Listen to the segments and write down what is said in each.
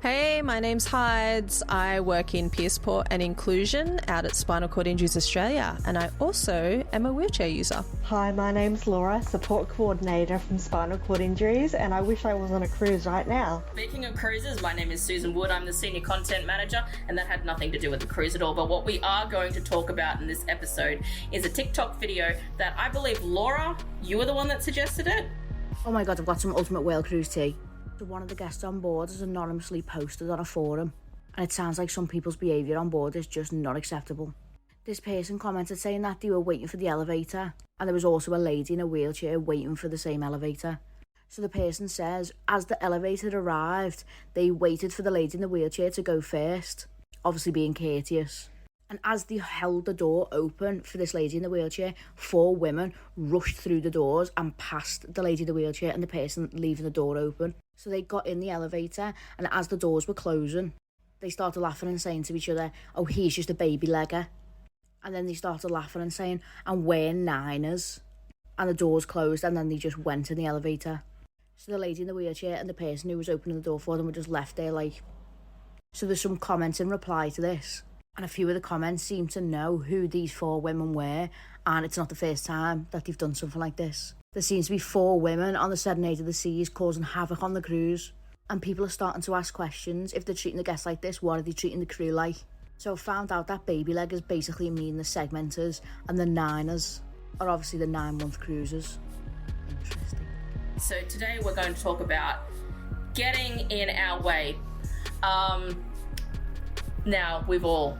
Hey, my name's Hides. I work in peer support and inclusion out at Spinal Cord Injuries Australia, and I also am a wheelchair user. Hi, my name's Laura, support coordinator from Spinal Cord Injuries, and I wish I was on a cruise right now. Speaking of cruises, my name is Susan Wood. I'm the senior content manager, and that had nothing to do with the cruise at all. But what we are going to talk about in this episode is a TikTok video that I believe, Laura, you were the one that suggested it? Oh my God, I've got some Ultimate Whale Cruise tea. So one of the guests on board is anonymously posted on a forum, and it sounds like some people's behaviour on board is just not acceptable. This person commented saying that they were waiting for the elevator, and there was also a lady in a wheelchair waiting for the same elevator. So the person says, as the elevator arrived, they waited for the lady in the wheelchair to go first, obviously being courteous. And as they held the door open for this lady in the wheelchair, 4 women rushed through the doors and past the lady in the wheelchair and the person leaving the door open. So they got in the elevator, and as the doors were closing, they started laughing and saying to each other, oh, he's just a baby legger. And then they started laughing and saying, and we're niners. And the doors closed, and then they just went in the elevator. So the lady in the wheelchair and the person who was opening the door for them were just left there like... So there's some comments in reply to this. And a few of the comments seem to know who these 4 women were, and it's not the first time that they've done something like this. There seems to be 4 women on the Serenade of the Seas causing havoc on the cruise, and people are starting to ask questions. If they're treating the guests like this, what are they treating the crew like? So I found out that baby leggers basically mean the segmenters, and the niners are obviously the 9-month cruisers. Interesting. So today we're going to talk about getting in our way. Now, we've all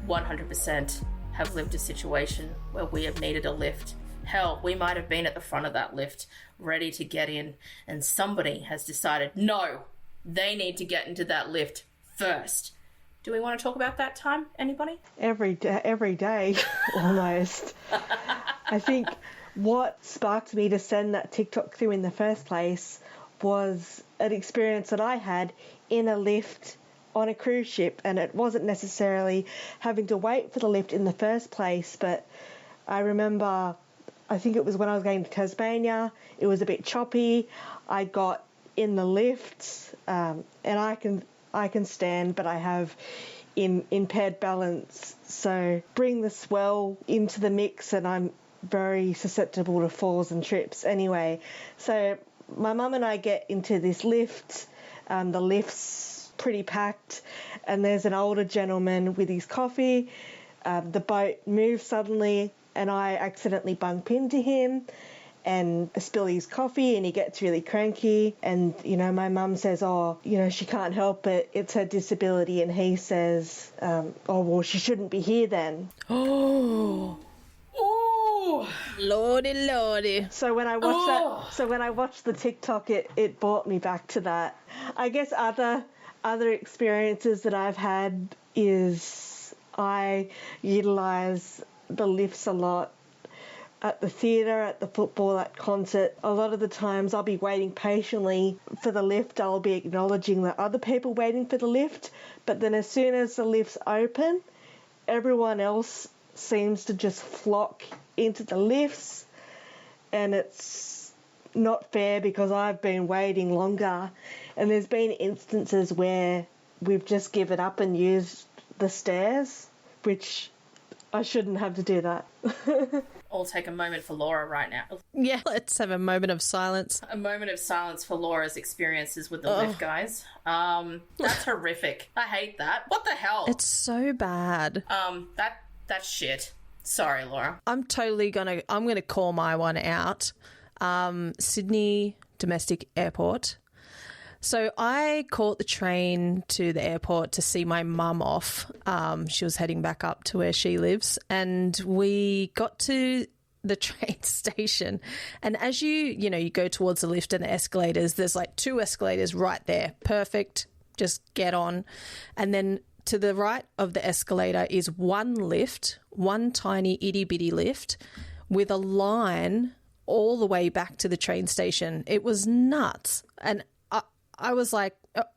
100% have lived a situation where we have needed a lift. Hell, we might have been at the front of that lift, ready to get in, and somebody has decided, no, they need to get into that lift first. Do we want to talk about that time, anybody? Every day, almost. I think what sparked me to send that TikTok through in the first place was an experience that I had in a lift on a cruise ship, and it wasn't necessarily having to wait for the lift in the first place, but I remember, I think it was when I was going to Tasmania, it was a bit choppy. I got in the lift, and I can stand, but I have impaired balance, so bring the swell into the mix, and I'm very susceptible to falls and trips anyway. So my mum and I get into this lift. The lift's pretty packed, and there's an older gentleman with his coffee. The boat moves suddenly, and I accidentally bump into him and spill his coffee, and he gets really cranky. And, you know, my mum says, oh, you know, she can't help it, it's her disability. And he says, oh, well, she shouldn't be here then. Oh, lordy. So when I watched the TikTok, it brought me back to that. I guess other experiences that I've had is I utilise the lifts a lot at the theatre, at the football, at concert. A lot of the times I'll be waiting patiently for the lift. I'll be acknowledging the other people waiting for the lift, but then as soon as the lift's open, everyone else seems to just flock into the lifts, and it's not fair because I've been waiting longer. And there's been instances where we've just given up and used the stairs, which I shouldn't have to do that. I'll take a moment for Laura right now. Yeah, let's have a moment of silence. A moment of silence for Laura's experiences with the lift, guys. That's horrific. I hate that. What the hell? It's so bad. That's shit. Sorry, Laura. I'm gonna call my one out. Sydney Domestic Airport. So I caught the train to the airport to see my mum off. She was heading back up to where she lives, and we got to the train station. And as you go towards the lift and the escalators, there's like 2 escalators right there. Perfect. Just get on. And then to the right of the escalator is one lift, one tiny itty bitty lift with a line all the way back to the train station. It was nuts. And I was like,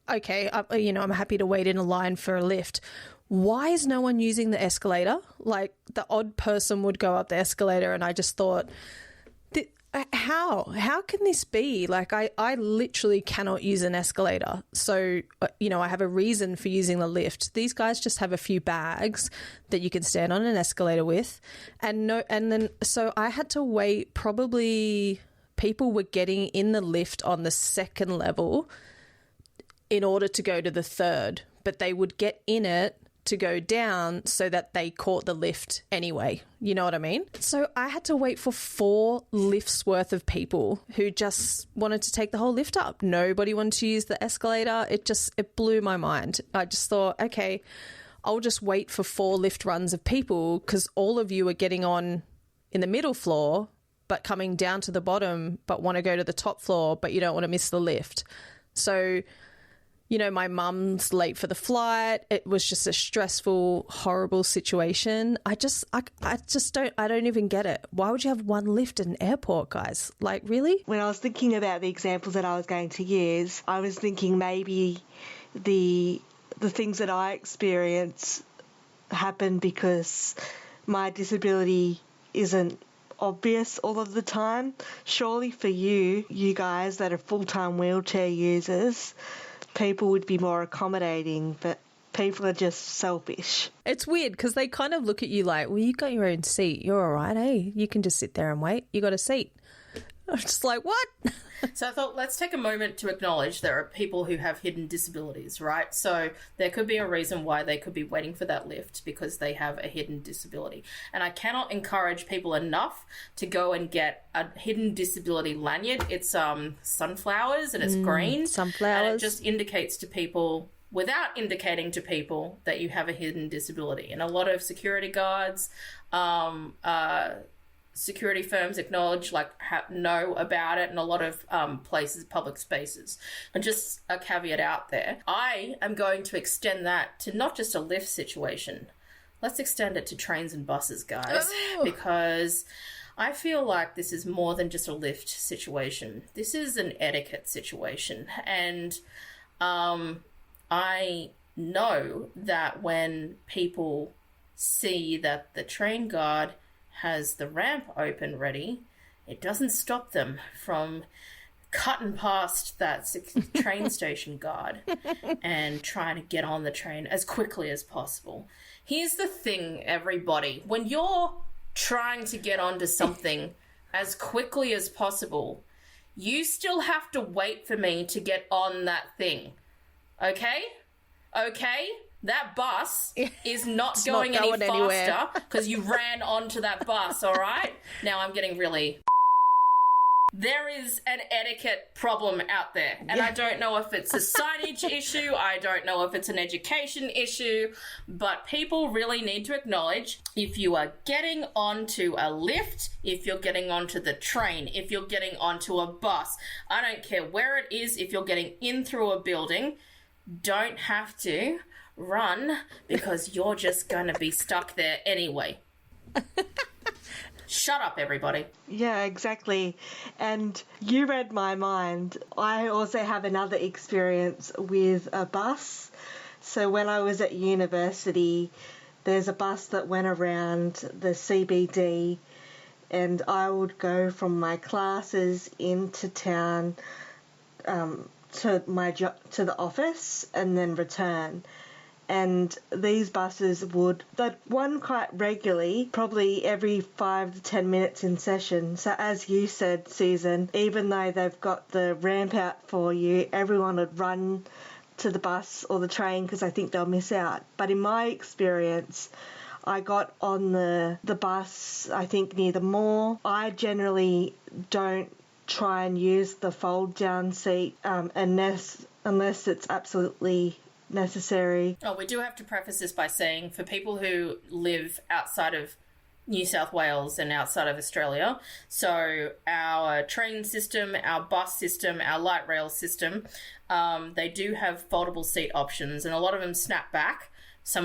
okay, I'm happy to wait in a line for a lift. Why is no one using the escalator? Like, the odd person would go up the escalator, and I just thought, How can this be? Like, I literally cannot use an escalator. So, I have a reason for using the lift. These guys just have a few bags that you can stand on an escalator with. So I had to wait. Probably people were getting in the lift on the second level in order to go to the third, but they would get in it to go down so that they caught the lift anyway. You know what I mean? So I had to wait for 4 lifts worth of people who just wanted to take the whole lift up. Nobody wanted to use the escalator. It blew my mind. I just thought, okay, I'll just wait for 4 lift runs of people because all of you are getting on in the middle floor but coming down to the bottom but want to go to the top floor, but you don't want to miss the lift. So my mum's late for the flight. It was just a stressful, horrible situation. I don't even get it. Why would you have one lift at an airport, guys? Like, really? When I was thinking about the examples that I was going to use, I was thinking maybe the things that I experience happen because my disability isn't obvious all of the time. Surely for you guys that are full-time wheelchair users, people would be more accommodating, but people are just selfish. It's weird because they kind of look at you like, well, you got your own seat. You're all right, eh? You can just sit there and wait. You got a seat. I'm just like, what? So I thought, let's take a moment to acknowledge there are people who have hidden disabilities, right? So there could be a reason why they could be waiting for that lift because they have a hidden disability. And I cannot encourage people enough to go and get a hidden disability lanyard. It's sunflowers and it's green. Sunflowers. And it just indicates to people, without indicating to people, that you have a hidden disability. And a lot of security guards, security firms acknowledge, know about it, and a lot of places, public spaces. And just a caveat out there, I am going to extend that to not just a lift situation. Let's extend it to trains and buses, guys, because I feel like this is more than just a lift situation. This is an etiquette situation. And I know that when people see that the train guard has the ramp open ready, it doesn't stop them from cutting past that train station guard and trying to get on the train as quickly as possible. Here's the thing, everybody. When you're trying to get onto something as quickly as possible, you still have to wait for me to get on that thing. Okay? Okay? That bus is not going any faster because you ran onto that bus, all right? Now I'm getting really... There is an etiquette problem out there, and I don't know if it's a signage issue, I don't know if it's an education issue, but people really need to acknowledge if you are getting onto a lift, if you're getting onto the train, if you're getting onto a bus, I don't care where it is, if you're getting in through a building, don't have to run because you're just going to be stuck there anyway. Shut up, everybody. Yeah, exactly. And you read my mind. I also have another experience with a bus. So when I was at university, there's a bus that went around the CBD, and I would go from my classes into town to the office and then return. And these buses they'd run quite regularly, probably every 5 to 10 minutes in session. So as you said, Susan, even though they've got the ramp out for you, everyone would run to the bus or the train because I think they'll miss out. But in my experience, I got on the bus, I think, near the mall. I generally don't try and use the fold-down seat unless it's absolutely necessary. Oh, we do have to preface this by saying, for people who live outside of New South Wales and outside of Australia, so our train system, our bus system, our light rail system, they do have foldable seat options, and a lot of them snap back. A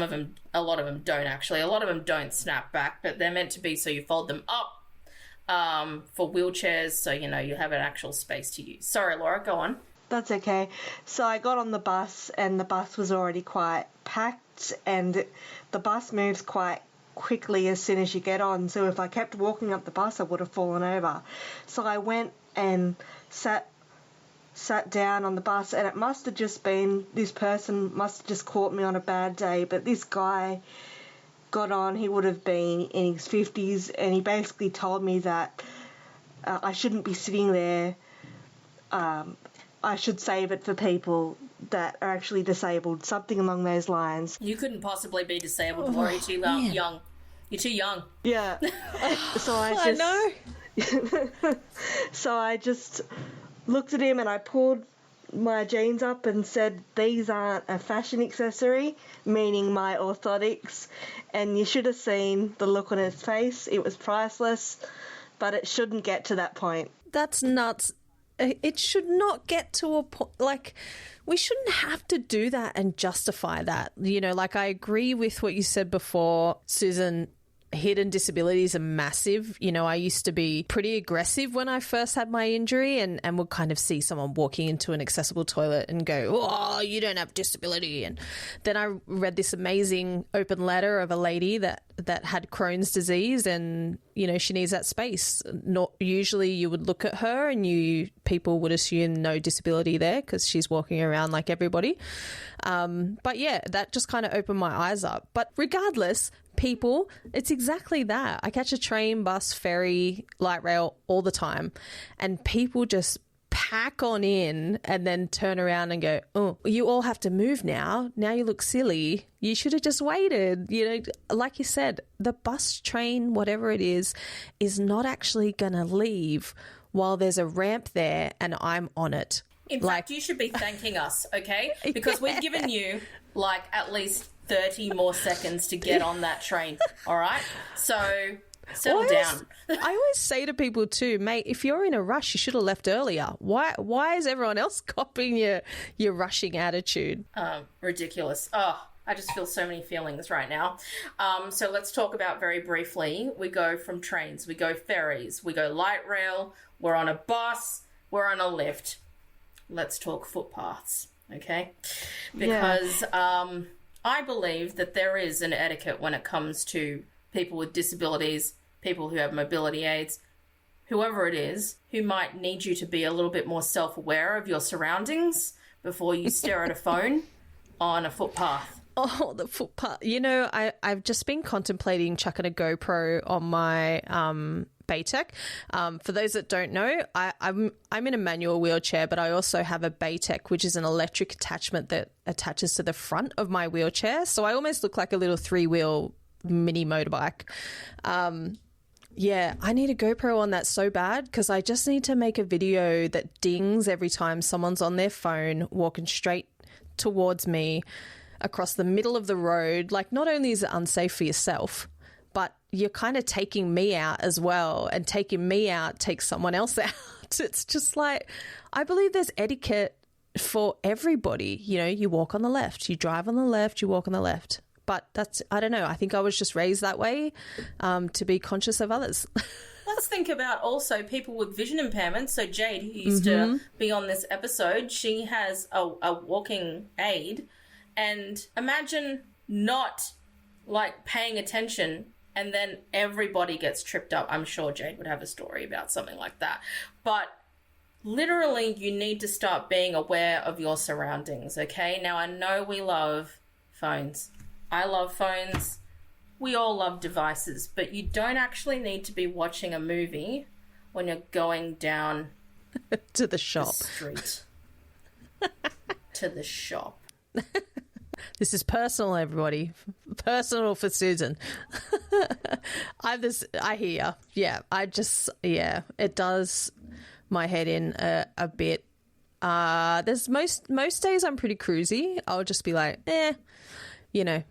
lot of them don't actually. A lot of them don't snap back, but they're meant to be so you fold them up for wheelchairs, so you have an actual space to use. Sorry, Laura, go on. That's okay. So I got on the bus, and the bus was already quite packed, and the bus moves quite quickly as soon as you get on. So if I kept walking up the bus, I would have fallen over. So I went and sat down on the bus, and it must have just been, this person must have just caught me on a bad day, but this guy got on, he would have been in his 50s, and he basically told me that I shouldn't be sitting there. I should save it for people that are actually disabled, something along those lines. You couldn't possibly be disabled, Laura. You're too young. You're too young. Yeah. So I know. So I just looked at him and I pulled my jeans up and said, these aren't a fashion accessory, meaning my orthotics. And you should have seen the look on his face. It was priceless, but it shouldn't get to that point. That's nuts. It should not get to a point, like, we shouldn't have to do that and justify that. You know, like, I agree with what you said before, Susan. Hidden disabilities are massive. You know, I used to be pretty aggressive when I first had my injury and would kind of see someone walking into an accessible toilet and go, oh, you don't have disability. And then I read this amazing open letter of a lady that had Crohn's disease and, you know, she needs that space. Not usually you would look at her and people would assume no disability there because she's walking around like everybody. But yeah, that just kind of opened my eyes up. But regardless, people, it's exactly that. I catch a train, bus, ferry, light rail all the time, and people just pack on in and then turn around and go, oh, you all have to move now. Now you look silly. You should have just waited. You know, like you said, the bus, train, whatever it is not actually going to leave while there's a ramp there and I'm on it. In fact, you should be thanking us, okay? Because we've given you, like, at least 30 more seconds to get on that train, all right? So settle down. I always say to people too, mate, if you're in a rush, you should have left earlier. Why is everyone else copying your rushing attitude? Ridiculous. Oh, I just feel so many feelings right now. So let's talk about very briefly. We go from trains, we go ferries, we go light rail, we're on a bus, we're on a lift. Let's talk footpaths, okay? Because I believe that there is an etiquette when it comes to people with disabilities, people who have mobility aids, whoever it is, who might need you to be a little bit more self-aware of your surroundings before you stare at a phone on a footpath. Oh, the footpath. You know, I've just been contemplating chucking a GoPro on my Baytech. For those that don't know, I'm in a manual wheelchair, but I also have a Baytech, which is an electric attachment that attaches to the front of my wheelchair. So I almost look like a little 3-wheel mini motorbike. Yeah, I need a GoPro on that so bad because I just need to make a video that dings every time someone's on their phone walking straight towards me across the middle of the road. Like, not only is it unsafe for yourself, but you're kind of taking me out as well, and taking me out takes someone else out. It's just like, I believe there's etiquette for everybody. You know, you walk on the left, you drive on the left, you walk on the left. But that's, I don't know, I think I was just raised that way to be conscious of others. Let's think about also people with vision impairment. So Jade, who used to be on this episode, she has a walking aid. And imagine not, like, paying attention and then everybody gets tripped up. I'm sure Jade would have a story about something like that. But literally, you need to start being aware of your surroundings, okay? Now, I know we love phones. I love phones. We all love devices. But you don't actually need to be watching a movie when you're going down to the shop. The street. To the shop. This is personal, everybody. Personal for Susan. I hear. Yeah, it does my head in a bit. There's most days I'm pretty cruisy. I'll just be like, you know,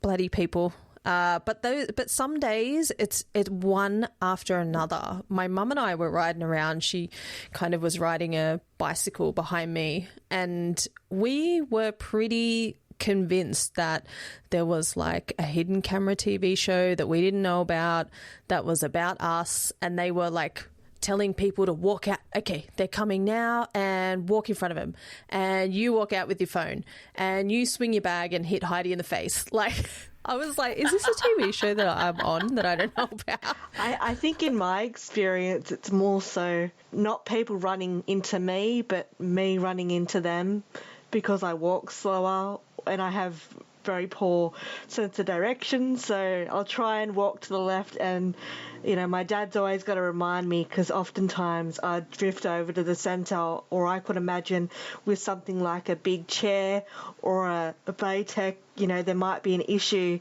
bloody people. But some days it's one after another. My mum and I were riding around. She kind of was riding a bicycle behind me, and we were pretty convinced that there was like a hidden camera TV show that we didn't know about that was about us, and they were like telling people to walk out. Okay, they're coming now, and walk in front of them. And you walk out with your phone and you swing your bag and hit Heidi in the face. Like, I was like, is this a TV show that I'm on that I don't know about? I think in my experience, it's more so not people running into me, but me running into them because I walk slower and I have very poor sense of direction. So I'll try and walk to the left, and, you know, my dad's always got to remind me because oftentimes I'd drift over to the centre, or I could imagine with something like a big chair or a VTech, you know, there might be an issue,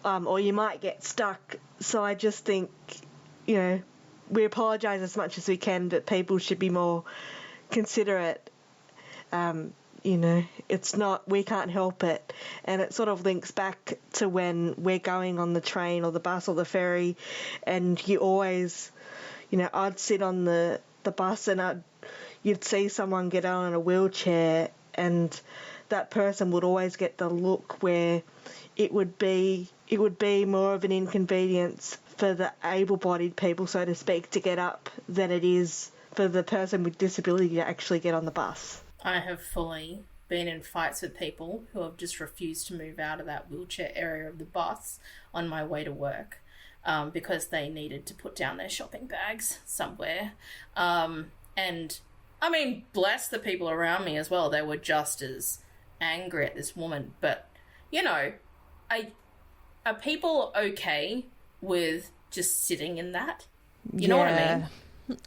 or you might get stuck. So I just think, you know, we apologise as much as we can, but people should be more considerate. You know, it's not, we can't help it. And it sort of links back to when we're going on the train or the bus or the ferry, and you always, you know, I'd sit on the bus and you'd see someone get on in a wheelchair, and that person would always get the look where it would be more of an inconvenience for the able-bodied people, so to speak, to get up than it is for the person with disability to actually get on the bus. I have fully been in fights with people who have just refused to move out of that wheelchair area of the bus on my way to work because they needed to put down their shopping bags somewhere. And, I mean, bless the people around me as well. They were just as angry at this woman. But, you know, are people okay with just sitting in that? You know what I mean?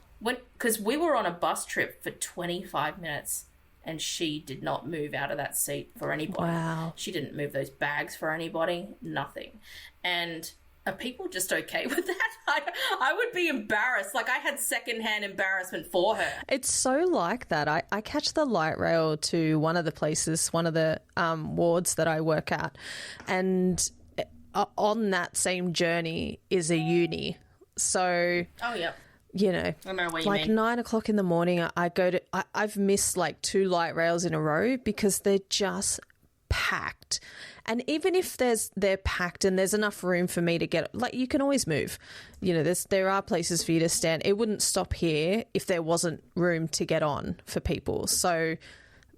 Because we were on a bus trip for 25 minutes and she did not move out of that seat for anybody. Wow. She didn't move those bags for anybody, nothing. And are people just okay with that? I would be embarrassed. Like, I had secondhand embarrassment for her. It's so like that. I catch the light rail to one of the places, one of the wards that I work at, and on that same journey is a uni. So... Oh, yeah. You know, I know what you like mean. 9 o'clock in the morning, I've missed like 2 light rails in a row because they're just packed. And even if they're packed and there's enough room for me to get, like, you can always move. You know, there are places for you to stand. It wouldn't stop here if there wasn't room to get on for people. So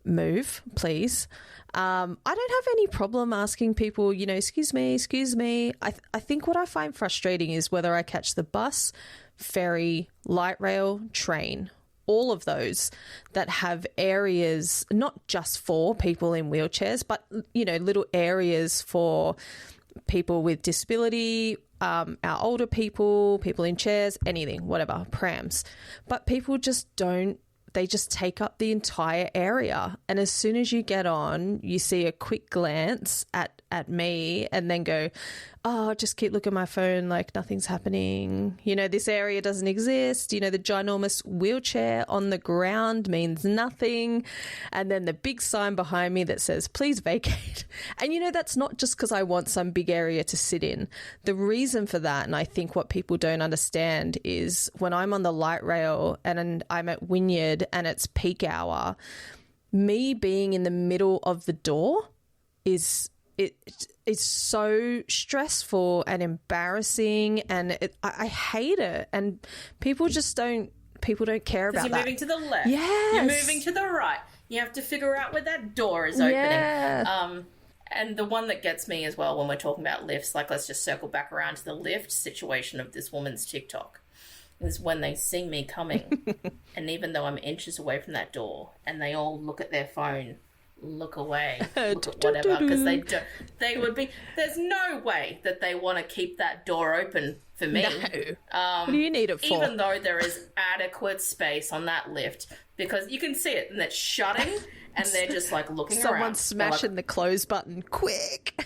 move, please. I don't have any problem asking people, you know, excuse me. I think what I find frustrating is whether I catch the bus, ferry, light rail, train, all of those that have areas not just for people in wheelchairs, but, you know, little areas for people with disability, our older people in chairs, anything, whatever, prams. But people just don't. They just take up the entire area. And as soon as you get on, you see a quick glance at me and then go, oh, just keep looking at my phone like nothing's happening. You know, this area doesn't exist. You know, the ginormous wheelchair on the ground means nothing. And then the big sign behind me that says, please vacate. And, you know, that's not just because I want some big area to sit in. The reason for that, and I think what people don't understand, is when I'm on the light rail and I'm at Wynyard and it's peak hour, me being in the middle of the door is... It's so stressful and embarrassing, and I hate it. And people don't care about that. Because you're moving to the left. Yes. You're moving to the right. You have to figure out where that door is opening. Yeah. And the one that gets me as well when we're talking about lifts, like, let's just circle back around to the lift situation of this woman's TikTok, is when they see me coming, and even though I'm inches away from that door, and they all look at their phone, look away, look at whatever, because they would be, there's no way that they want to keep that door open for me. No. What do you need it for? Even though there is adequate space on that lift, because you can see it and it's shutting, and they're just like looking around. Someone's smashing the close button quick.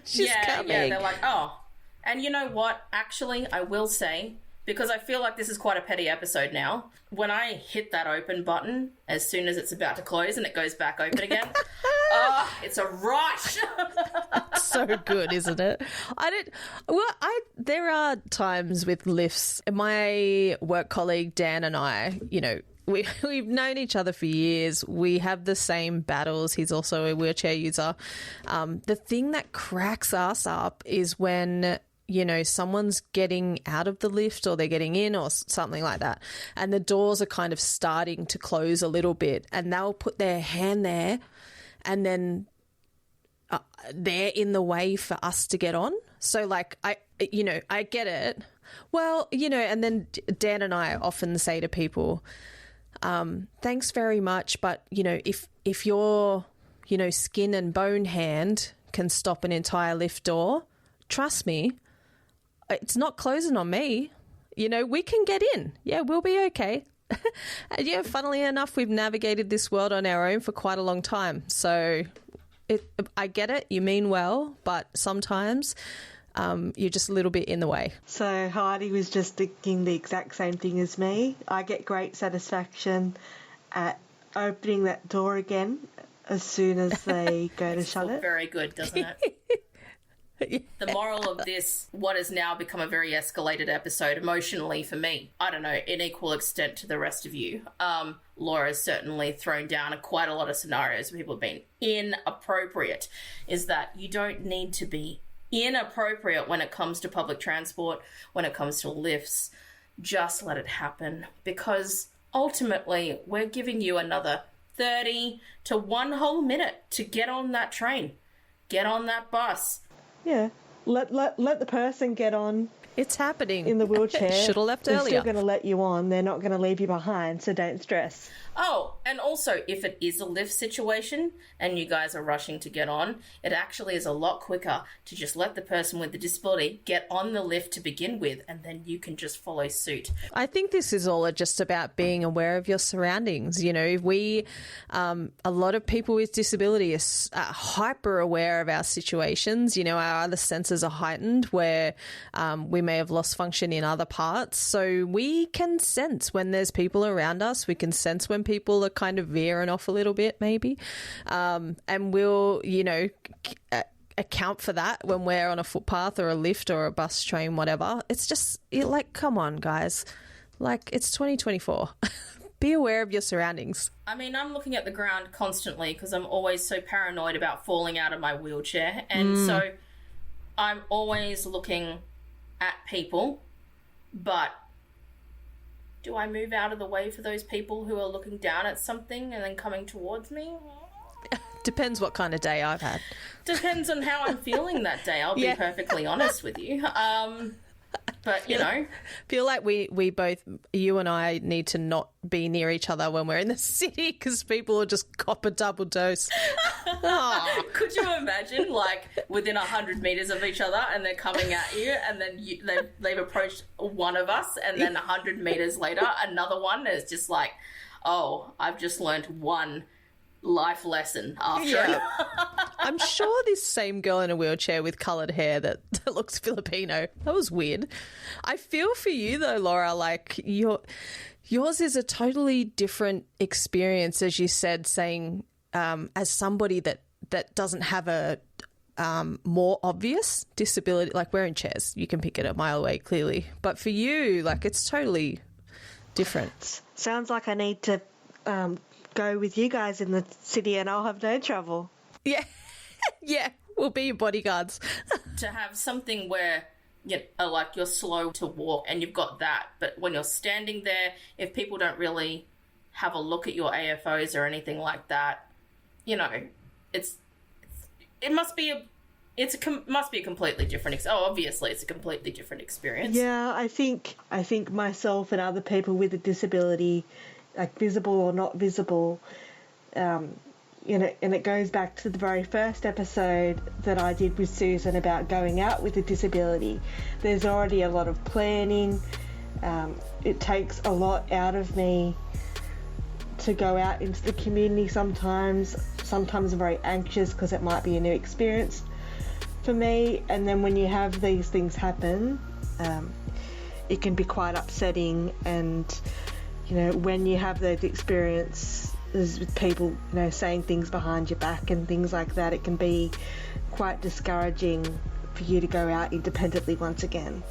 She's coming. Yeah, they're like, oh. And you know what? Actually, I will say, because I feel like this is quite a petty episode now, when I hit that open button as soon as it's about to close and it goes back open again, it's a rush. So good, isn't it? There are times with lifts. My work colleague Dan and I, you know, we've known each other for years. We have the same battles. He's also a wheelchair user. The thing that cracks us up is when, you know, someone's getting out of the lift or they're getting in or something like that, and the doors are kind of starting to close a little bit, and they'll put their hand there and then they're in the way for us to get on. So like, I get it. Well, you know, and then Dan and I often say to people, thanks very much, but, you know, if your, you know, skin and bone hand can stop an entire lift door, trust me, it's not closing on me. You know, we can get in. Yeah, we'll be okay. And yeah, funnily enough, we've navigated this world on our own for quite a long time. So I get it. You mean well, but sometimes you're just a little bit in the way. So Heidi was just thinking the exact same thing as me. I get great satisfaction at opening that door again as soon as they go to shut it. Very good, doesn't it? The moral of this, what has now become a very escalated episode emotionally for me, I don't know, in equal extent to the rest of you. Laura's certainly thrown down quite a lot of scenarios where people have been inappropriate, is that you don't need to be inappropriate when it comes to public transport, when it comes to lifts. Just let it happen, because ultimately we're giving you another 30 to 1 whole minute to get on that train, get on that bus. Yeah, let the person get on. It's happening. In the wheelchair. Should have left They're earlier. still going to let you on. They're not going to leave you behind, so don't stress. Oh, and also, if it is a lift situation and you guys are rushing to get on, it actually is a lot quicker to just let the person with the disability get on the lift to begin with, and then you can just follow suit. I think this is all just about being aware of your surroundings. You know, a lot of people with disability are hyper aware of our situations. You know, our other senses are heightened where we may have lost function in other parts. So we can sense when there's people around us. We can sense when people are kind of veering off a little bit, maybe. And we'll, you know, account for that when we're on a footpath or a lift or a bus, train, whatever. It's just like, come on, guys. Like, it's 2024. Be aware of your surroundings. I mean, I'm looking at the ground constantly because I'm always so paranoid about falling out of my wheelchair. And so I'm always looking at people, but do I move out of the way for those people who are looking down at something and then coming towards me? Depends what kind of day I've had. Depends on how I'm feeling that day, I'll be perfectly honest with you. But, you know. Feel like we both, you and I, need to not be near each other when we're in the city because people will just cop a double dose. Oh. Could you imagine, like, within 100 metres of each other and they're coming at you and then they've approached one of us and then 100 metres later, another one is just like, oh, I've just learnt one life lesson after. Yeah. I'm sure this same girl in a wheelchair with coloured hair that looks Filipino. That was weird. I feel for you though, Laura, like yours is a totally different experience, as you said, saying as somebody that doesn't have a more obvious disability. Like, we're in chairs, you can pick it a mile away clearly, but for you, like, it's totally different. Sounds like I need to go with you guys in the city and I'll have no trouble. Yeah. Yeah, we'll be your bodyguards. To have something where like you're slow to walk and you've got that, but when you're standing there, if people don't really have a look at your AFOs or anything like that, you know, it must be a completely different. Obviously, it's a completely different experience. Yeah, I think myself and other people with a disability, like visible or not visible, and it goes back to the very first episode that I did with Susan about going out with a disability. There's already a lot of planning. It takes a lot out of me to go out into the community sometimes. Sometimes I'm very anxious because it might be a new experience for me. And then when you have these things happen, it can be quite upsetting. And, you know, when you have those experiences with people, you know, saying things behind your back and things like that, it can be quite discouraging for you to go out independently once again.